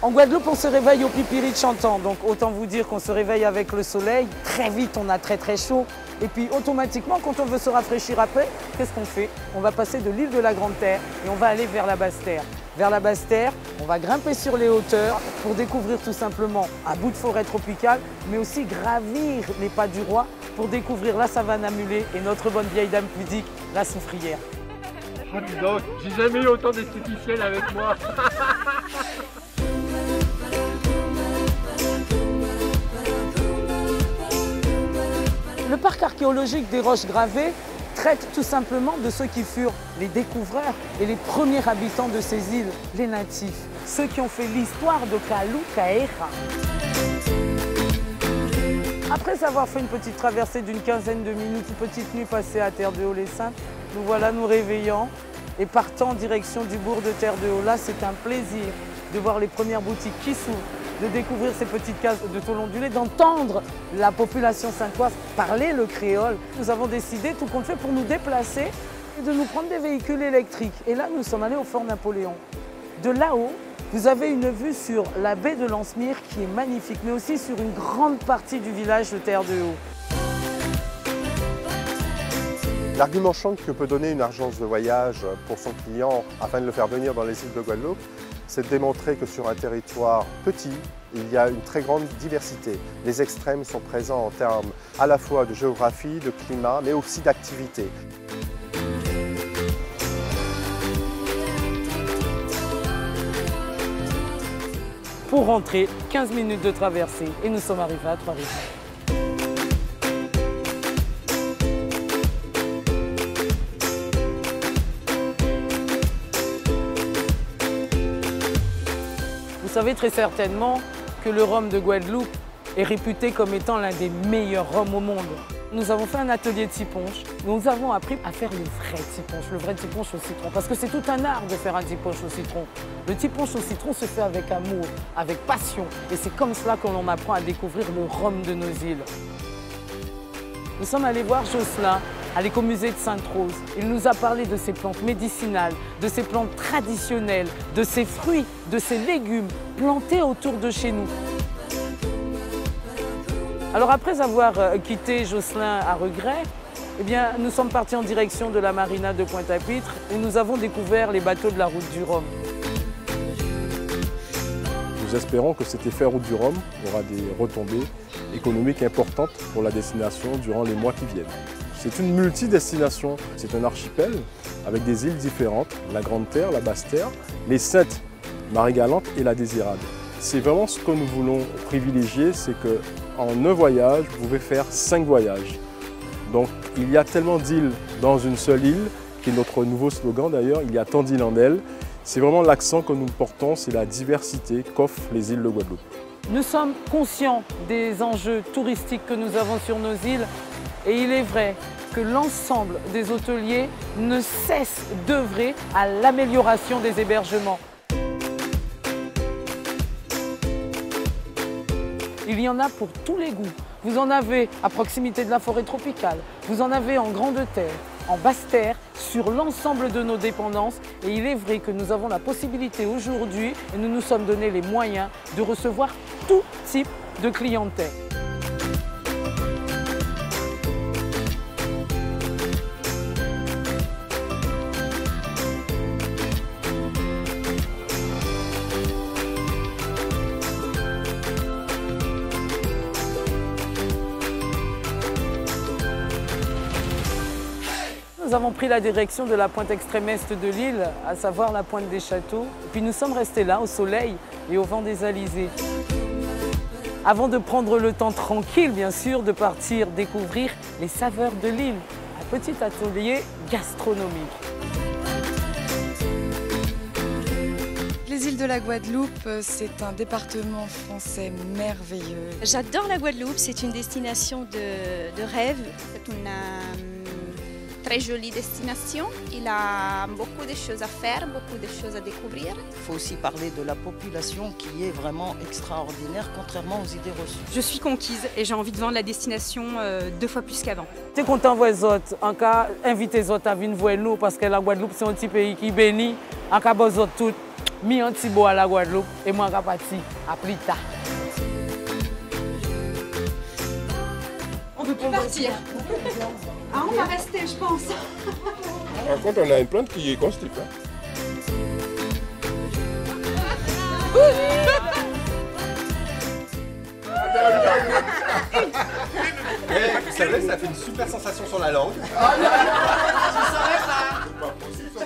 En Guadeloupe, on se réveille au pipiri de chantant, donc autant vous dire qu'on se réveille avec le soleil. Très vite, on a très chaud. Et puis automatiquement, quand on veut se rafraîchir après, qu'est-ce qu'on fait? On va passer de l'île de la Grande Terre et on va aller vers la Basse-Terre. Vers la Basse-Terre, on va grimper sur les hauteurs pour découvrir tout simplement un bout de forêt tropicale, mais aussi gravir les pas du roi pour découvrir la savane à mulets et notre bonne vieille dame pudique, la soufrière. Oh, dis donc, j'ai jamais eu autant d'esthéticiennes avec moi. Le parc archéologique des Roches Gravées traite tout simplement de ceux qui furent les découvreurs et les premiers habitants de ces îles, les natifs, ceux qui ont fait l'histoire de Kalou Kaera. Après avoir fait une petite traversée d'une quinzaine de minutes, une petite nuit passée à Terre-de-Haut-les-Saintes, nous voilà nous réveillant et partant en direction du bourg de Terre-de-Haut. Là, c'est un plaisir de voir les premières boutiques qui s'ouvrent, de découvrir ces petites cases de tôle ondulée, d'entendre la population saintoise parler le créole. Nous avons décidé, tout compte fait, pour nous déplacer, de nous prendre des véhicules électriques. Et là, nous sommes allés au Fort Napoléon. De là-haut, vous avez une vue sur la baie de Lansemire qui est magnifique, mais aussi sur une grande partie du village de Terre-de-Haut. L'argument chanque que peut donner une agence de voyage pour son client afin de le faire venir dans les îles de Guadeloupe, c'est de démontrer que sur un territoire petit, il y a une très grande diversité. Les extrêmes sont présents en termes à la fois de géographie, de climat, mais aussi d'activité. Pour rentrer, 15 minutes de traversée et nous sommes arrivés à Trois-Rivières. Vous savez très certainement que le rhum de Guadeloupe est réputé comme étant l'un des meilleurs rhums au monde. Nous avons fait un atelier de tiponche. Nous avons appris à faire le vrai tiponche au citron, parce que c'est tout un art de faire un tiponche au citron. Le tiponche au citron se fait avec amour, avec passion, et c'est comme cela que l'on apprend à découvrir le rhum de nos îles. Nous sommes allés voir Jocelyn à l'écomusée de Sainte-Rose. Il nous a parlé de ces plantes médicinales, de ces plantes traditionnelles, de ces fruits, de ces légumes plantés autour de chez nous. Alors après avoir quitté Jocelyn à regret, eh bien, nous sommes partis en direction de la marina de Pointe-à-Pitre où nous avons découvert les bateaux de la route du Rhum. Nous espérons que cet effet route du Rhum aura des retombées économiques importantes pour la destination durant les mois qui viennent. C'est une multidestination, c'est un archipel avec des îles différentes, la Grande Terre, la Basse Terre, les Saintes, Marie-Galante et la Désirade. C'est vraiment ce que nous voulons privilégier, c'est qu'en un voyage, vous pouvez faire 5 voyages. Donc il y a tellement d'îles dans une seule île, qui est notre nouveau slogan d'ailleurs, il y a tant d'îles en elles. C'est vraiment l'accent que nous portons, c'est la diversité qu'offrent les îles de Guadeloupe. Nous sommes conscients des enjeux touristiques que nous avons sur nos îles et il est vrai que l'ensemble des hôteliers ne cesse d'œuvrer à l'amélioration des hébergements. Il y en a pour tous les goûts. Vous en avez à proximité de la forêt tropicale, vous en avez en grande terre, en basse terre, sur l'ensemble de nos dépendances. Et il est vrai que nous avons la possibilité aujourd'hui, et nous nous sommes donné les moyens, de recevoir tout type de clientèle. Nous avons pris la direction de la pointe extrême est de l'île, à savoir la pointe des Châteaux. Et puis nous sommes restés là, au soleil et au vent des alizés. Avant de prendre le temps tranquille, bien sûr, de partir découvrir les saveurs de l'île. Un petit atelier gastronomique. Les îles de la Guadeloupe, c'est un département français merveilleux. J'adore la Guadeloupe, c'est une destination de rêve. C'est une très jolie destination. Il a beaucoup de choses à faire, beaucoup de choses à découvrir. Il faut aussi parler de la population qui est vraiment extraordinaire, contrairement aux idées reçues. Je suis conquise et j'ai envie de vendre la destination 2 fois plus qu'avant. Je suis content de voir les autres. En cas, invitez les autres à venir voir nous parce que la Guadeloupe, c'est un petit pays qui bénit. En cas, vous autres, tout. mis Antibo à la Guadeloupe et moi parti à plus tard. On peut plus partir. Ah, on va rester, je pense. Par contre, on a une plante qui est constipée. Vous savez, ça fait une super sensation sur la langue. Tu savais ça?